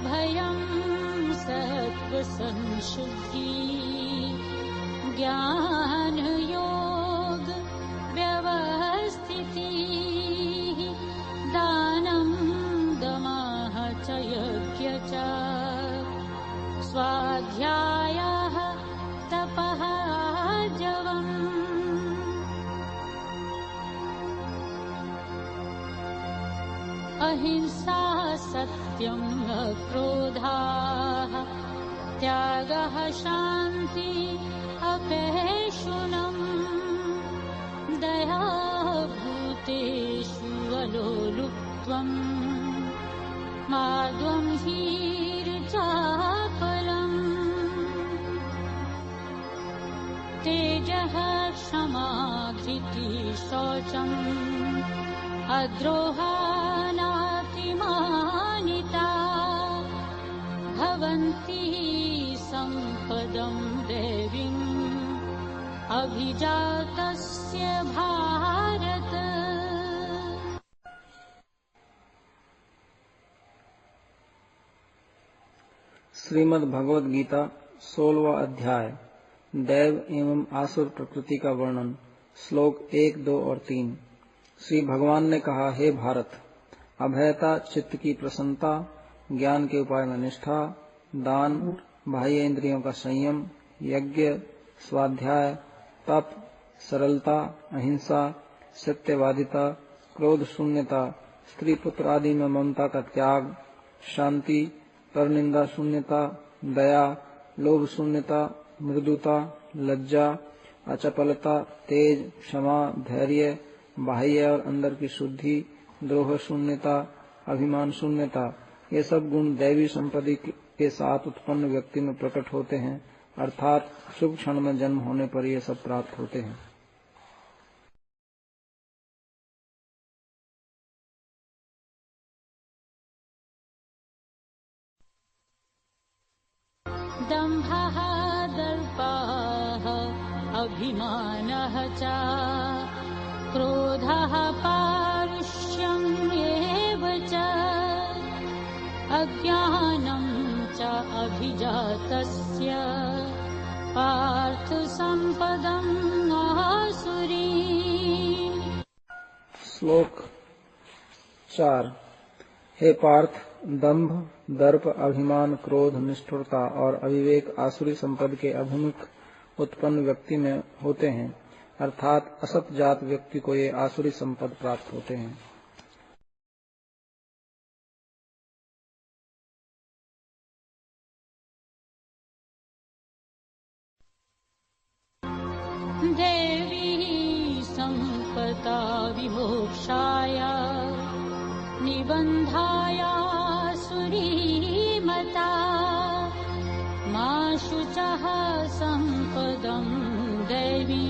अभयं सत्त्वसंशुद्धि ज्ञान योग व्यवस्थितिः दानं दमः च यज्ञ च स्वाध्यायः तपः जवम् अहिंसा सत्यं अक्रोधः त्यागः शान्ति अपेशुनम् दया भूतेषु अलोलुप्त्वम् मार्द्वं हीर्चापलम् तेजः क्षमा धृतिः शौचम् अद्रोहा नातिमानिता भवन्ति सम्पदं देवीम् अभिजातस्य भारत। श्रीमद् भगवद गीता 16वां अध्याय दैव एवं आसुर प्रकृति का वर्णन। श्लोक 1, 2 और 3। श्री भगवान ने कहा, हे भारत, अभयता, चित्त की प्रसन्नता, ज्ञान के उपाय में निष्ठा, दान, बाह्य इंद्रियों का संयम, यज्ञ, स्वाध्याय, तप, सरलता, अहिंसा, सत्यवादिता, क्रोध शून्यता, स्त्री पुत्र आदि में ममता का त्याग, शांति, परनिंदा शून्यता, दया, लोभ शून्यता, मृदुता, लज्जा, अचपलता, तेज, क्षमा, धैर्य, बाह्य और अंदर की शुद्धि, द्रोह शून्यता, अभिमान शून्यता, ये सब गुण दैवी संपत्ति के साथ उत्पन्न व्यक्ति में प्रकट होते हैं, अर्थात शुभ क्षण में जन्म होने पर ये सब प्राप्त होते हैं। दम्भः दर्पः अभिमानः च क्रोधः पारुष्यम् एव च अज्ञानं च अभिजातस्य पार्थ सम्पदम् आसुरीम्। श्लोक 4। हे पार्थ, दंभ, दर्प, अभिमान, क्रोध, निष्ठुरता और अविवेक आसुरी संपद के अभिमुख उत्पन्न व्यक्ति में होते हैं, अर्थात असत जात व्यक्ति को ये आसुरी संपद प्राप्त होते हैं। देवी संपदा विमोक्षाय निबन्धाय सुरीमता मा शुचः संपदं देवी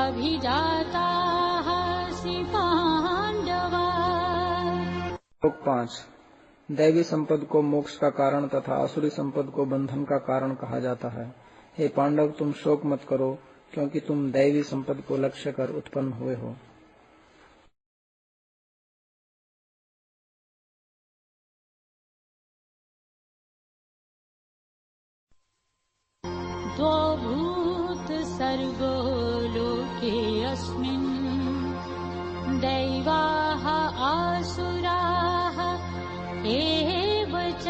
अभिजाताः सि पाण्डवा। श्लोक 5। दैवी संपद को मोक्ष का कारण तथा आसुरी संपद को बंधन का कारण कहा जाता है। हे पांडव, तुम शोक मत करो, क्योंकि तुम दैवी संपद को लक्ष्य कर उत्पन्न हुए हो। द्वौ भूत सर्गो लोके अस्मिन् दैवाः आसुराः एव च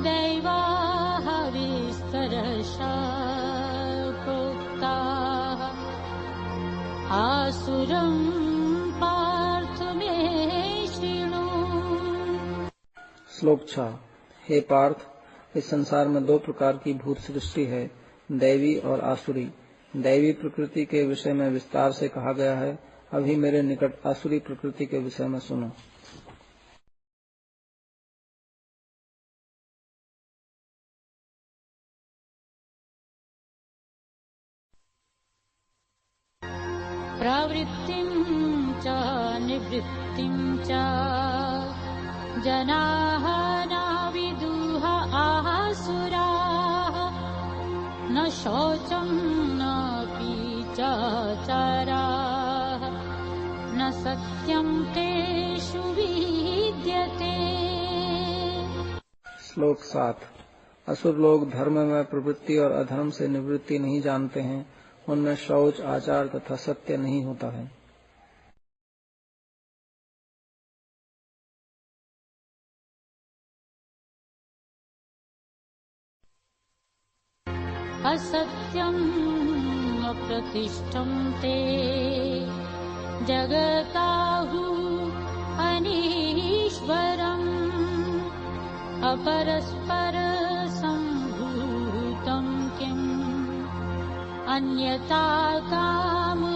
दैवाः विस्तरशः प्रोक्ताः आसुरं पार्थ मे शृणु। श्लोक 6। हे पार्थ, इस संसार में 2 प्रकार की भूत सृष्टि है, दैवी और आसुरी। दैवी प्रकृति के विषय में विस्तार से कहा गया है, अभी मेरे निकट आसुरी प्रकृति के विषय में सुनो। प्रवृत्तिं च निवृत्तिं च जनाः न विदुः आसुराः न शौचं नापि चाचाराः न सत्यं तेषु विद्यते। श्लोक 7। असुर लोग धर्म में प्रवृत्ति और अधर्म से निवृत्ति नहीं जानते हैं, उनमें शौच, आचार तथा सत्य नहीं होता है। असत्यम् अप्रतिष्ठम् ते जगताहु अनीश्वरम् अपरस्पर सम्भूतम् किम् अन्यथा कामहेतुकम्।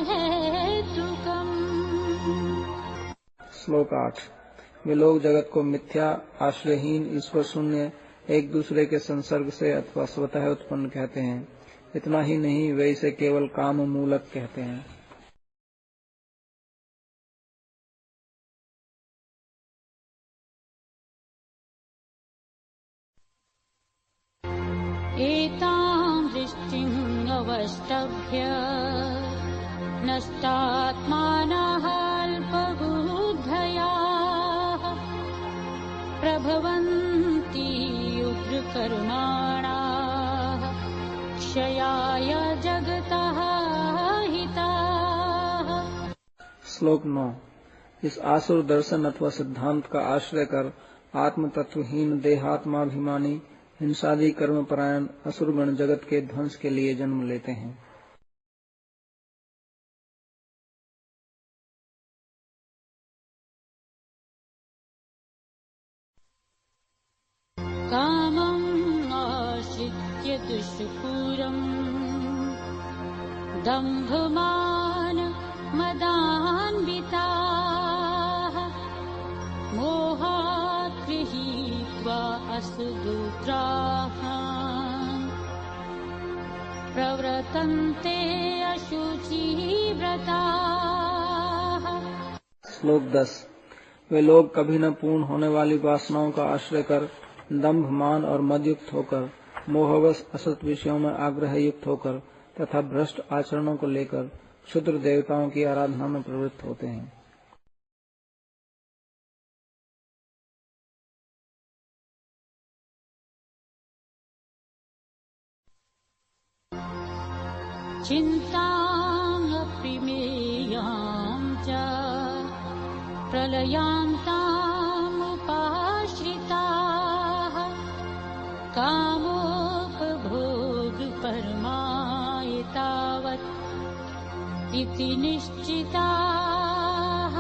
श्लोक 8। वे लोग जगत को मिथ्या, आश्रयहीन, ईश्वर शून्य, एक दूसरे के संसर्ग से अथवा स्वतः उत्पन्न कहते हैं। इतना ही नहीं, वे इसे केवल काम मूलक कहते हैं। एतां दृष्टिम् अवष्टभ्य नष्टात्मानः अल्पबुद्धयाः प्रभवन्ति उग्रकर्माणाः क्षयाय जगतः हिताः। श्लोक 9। इस आसुर दर्शन अथवा सिद्धांत का आश्रय कर आत्म तत्वहीन, देहात्माभिमानी, हिंसादी कर्मपरायण असुरगण जगत के ध्वंस के लिए जन्म लेते हैं। कामम् आश्रित्य दुष्पूरम् दम्भमान मदान्विताः मोहात् गृहीत्वा असुदुत्राः प्रवर्तन्ते अशुचिव्रताः। श्लोक 10। वे लोग कभी न पूर्ण होने वाली वासनाओं का आश्रय कर दंभ, मान और मद युक्त होकर, मोहवश असत विषयों में आग्रह युक्त होकर तथा भ्रष्ट आचरणों को लेकर क्षुद्र देवताओं की आराधना में प्रवृत्त होते हैं। चिन्तामप्रिमेयां च प्रलयान्तामुपाश्रिताः कामोपभोगपरमायतावत् इति निश्चिताः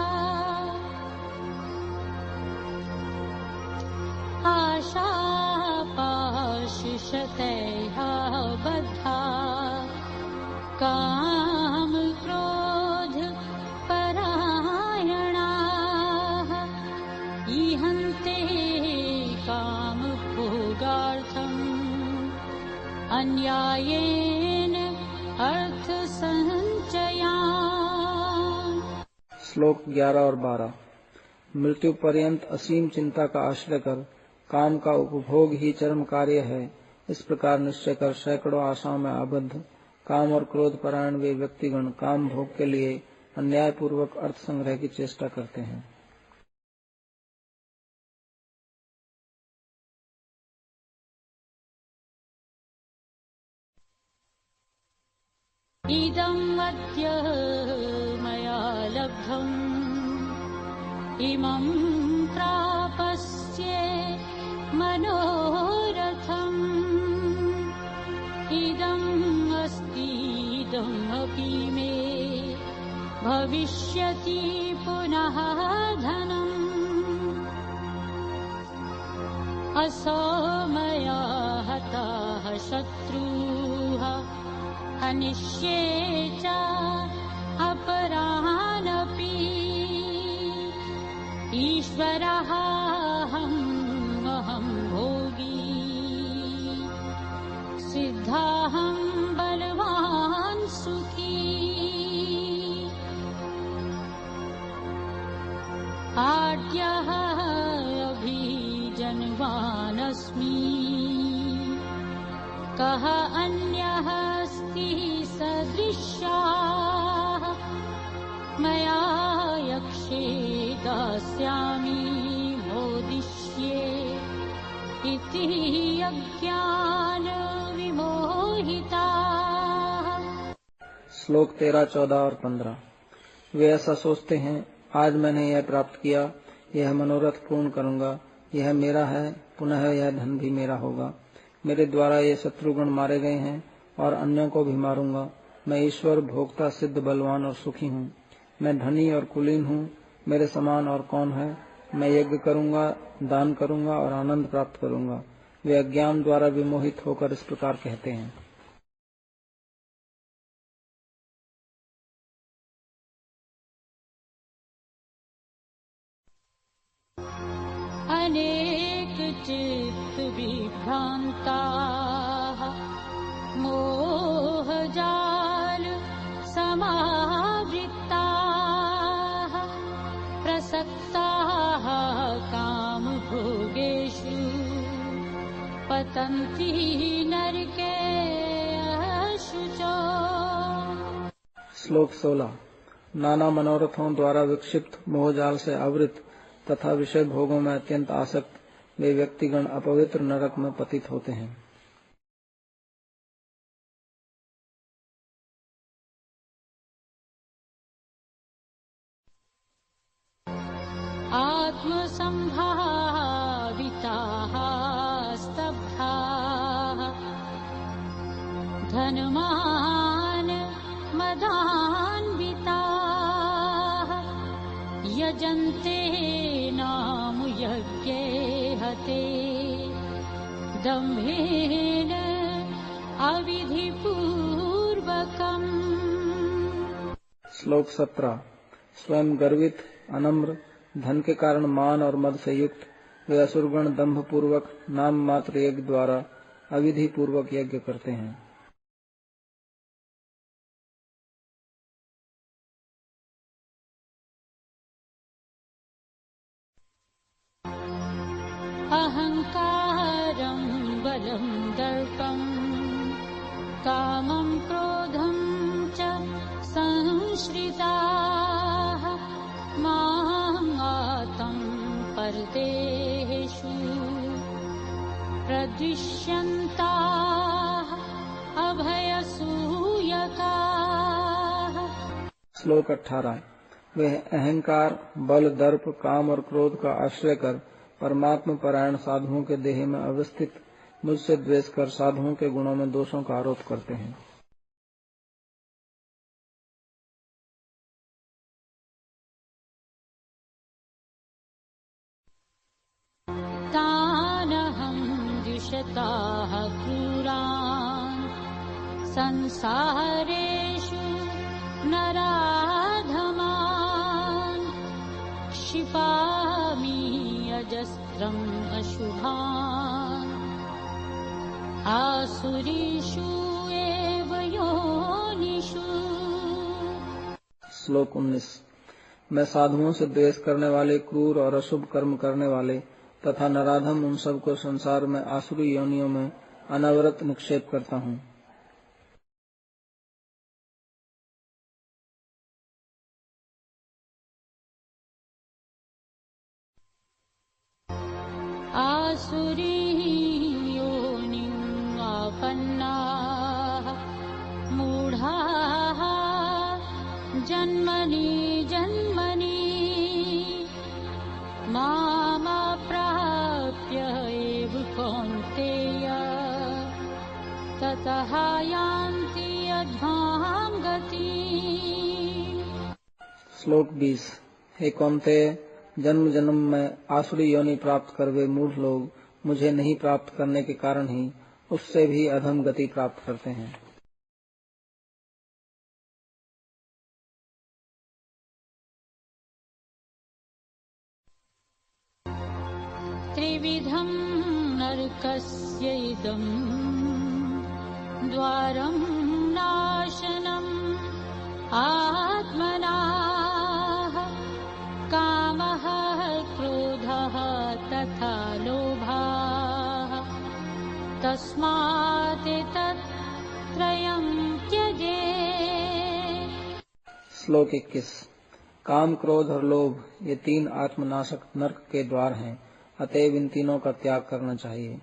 आशापाशुषतैः बद्धा काम क्रोध परायणाः ईहन्ते काम भोगार्थम् अन्यायेन अर्थ संचयान्। श्लोक 11 और 12। मृत्यु पर्यंत असीम चिंता का आश्रय कर काम का उपभोग ही चरम कार्य है, इस प्रकार निश्चय कर सैकड़ों आशाओं में आबद्ध काम और क्रोध परायण वे व्यक्तिगण काम भोग के लिए अन्याय पूर्वक अर्थ संग्रह की चेष्टा करते हैं। इदम् अद्य मया लब्धम् इमं प्रापस्ये मनोरथम् इदम् अस्तीदम् अपि मे भविष्यति पुनः धनम् असौ मया हताः शत्रुः हनिष्ये च अपरानपि ईश्वरः अहम् भोगी सिद्धाहम् बलवान् सुखी आड्यः अभिजनवानस्मि कः अन्यः अस्ति सदृशाः मया यक्षे दास्यामि मोदिष्ये इति अज्ञान विमोहिताः। श्लोक 13, 14 और 15। वे ऐसा सोचते हैं, आज मैंने यह प्राप्त किया, यह मनोरथ पूर्ण करूंगा, यह मेरा है, पुनः यह धन भी मेरा होगा। मेरे द्वारा ये शत्रुगण मारे गए हैं और अन्यों को भी मारूंगा। मैं ईश्वर, भोक्ता, सिद्ध, बलवान और सुखी हूँ। मैं धनी और कुलीन हूँ, मेरे समान और कौन है। मैं यज्ञ करूंगा, दान करूंगा और आनंद प्राप्त करूंगा। वे अज्ञान द्वारा विमोहित होकर इस प्रकार कहते हैं। अनेक चित्त विभ्रान्ताः मोहजाल समावृत्ताः प्रसक्ताः कामभोगेषु पतन्ति नरकेषु। श्लोक 16। नाना मनोरथों द्वारा विक्षिप्त, मोहजाल से आवृत तथा विषय भोगों में अत्यंत आसक्त वे व्यक्तिगण अपवित्र नरक में पतित होते हैं। आत्मसम्भाविताः स्तब्धाः धनमान मदान्विताः यजन्ते नाम यज्ञे हते दम्भेन अविधिपूर्वकम्। श्लोक 17। स्वयं गर्वित, अनम्र, धन के कारण मान और मद से युक्त वे असुरगण दंभ पूर्वक नाम मात्र यज्ञ द्वारा अविधि पूर्वक यज्ञ करते हैं। अहंकारं बलं दर्पं कामं क्रोधं च संश्रिताः मामातं परदेहेषु प्रद्विष्यन्ताः अभयसूयकाः। श्लोक 18। वे अहंकार, बल, दर्प, काम और क्रोध का आश्रय कर परमात्मा परायण साधुओं के देह में अवस्थित मुझसे द्वेष कर साधुओं के गुणों में दोषों का आरोप करते हैं। तानहं द्विषताः क्रूरान् संसारेषु नराधमान् क्षिपामि अजस्रम् अशुभान् आसुरीषु एव योनिषु। श्लोक 19। मैं साधुओं से द्वेष करने वाले, क्रूर और अशुभ कर्म करने वाले तथा नराधम उन सबको संसार में आसुरी योनियों में अनवरत निक्षेप करता हूँ। आसुरी योनिम् आपन्नाः मूढाः जन्मनि जन्मनि मामाप्राप्य एव कौन्तेय ततः यान्ति अधमां गतिम्। श्लोक 20। हे कौन्तेय, जन्म जन्म में आसुरी योनि प्राप्त कर वे मूढ़ लोग मुझे नहीं प्राप्त करने के कारण ही उससे भी अधम गति प्राप्त करते हैं। त्रिविधं नरकस्य इदं द्वारं नाशनम् आत्मनाः कामः क्रोधः तथा लोभः तस्मादेतत् त्रयं त्यजेत्। श्लोक 21। काम, क्रोध और लोभ ये तीन आत्मनाशक नरक के द्वार हैं। अतएव इन तीनों का त्याग करना चाहिए।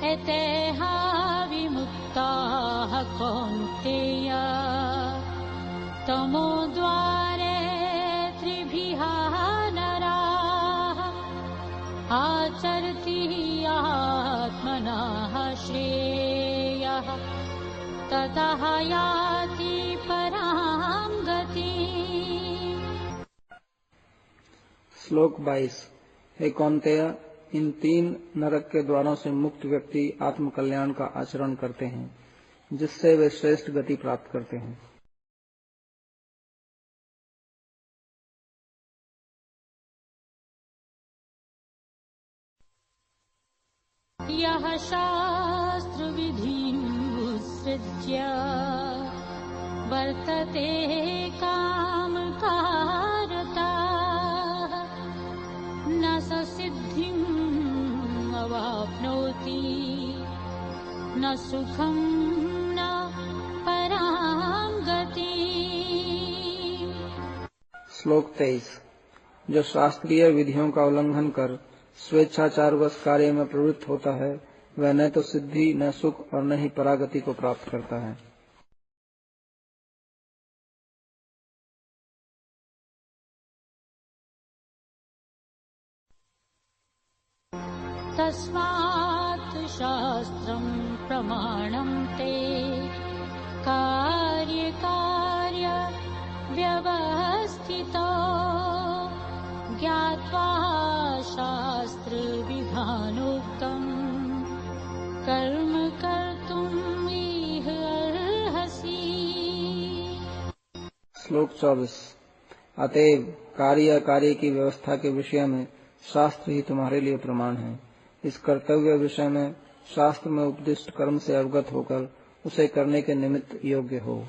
एतेहा विमुक्ताः कौन्तेय तमोद्वारे त्रिभिः नराः आचरति आत्मनः श्रेयः ततः याति परां गतिम्। श्लोक 22। हे कौन्तेय, इन 3 नरक के द्वारों से मुक्त व्यक्ति आत्म कल्याण का आचरण करते हैं, जिससे वे श्रेष्ठ गति प्राप्त करते हैं। यः शास्त्रविधिं उत्सृज्य वर्तते कामकारतः न स सिद्धिम् अवाप्नोति न सुखं न परां गतिम्। श्लोक 23। जो शास्त्रीय विधियों का उल्लंघन कर स्वेच्छाचारवश कार्य में प्रवृत्त होता है, वह न तो सिद्धि, न सुख और न ही परागति को प्राप्त करता है। तस्मात् शास्त्रं प्रमाणं ते कार्यकार्य व्यवस्थितो ज्ञात्वा शास्त्रविधानोक्तं कर्म कर्तुम् इह अर्हसि। श्लोक 24। अतएव कार्य कार्य की व्यवस्था के विषय में शास्त्र ही तुम्हारे लिए प्रमाण है। इस कर्तव्य विषय में शास्त्र में उपदिष्ट कर्म से अवगत होकर उसे करने के निमित्त योग्य हो।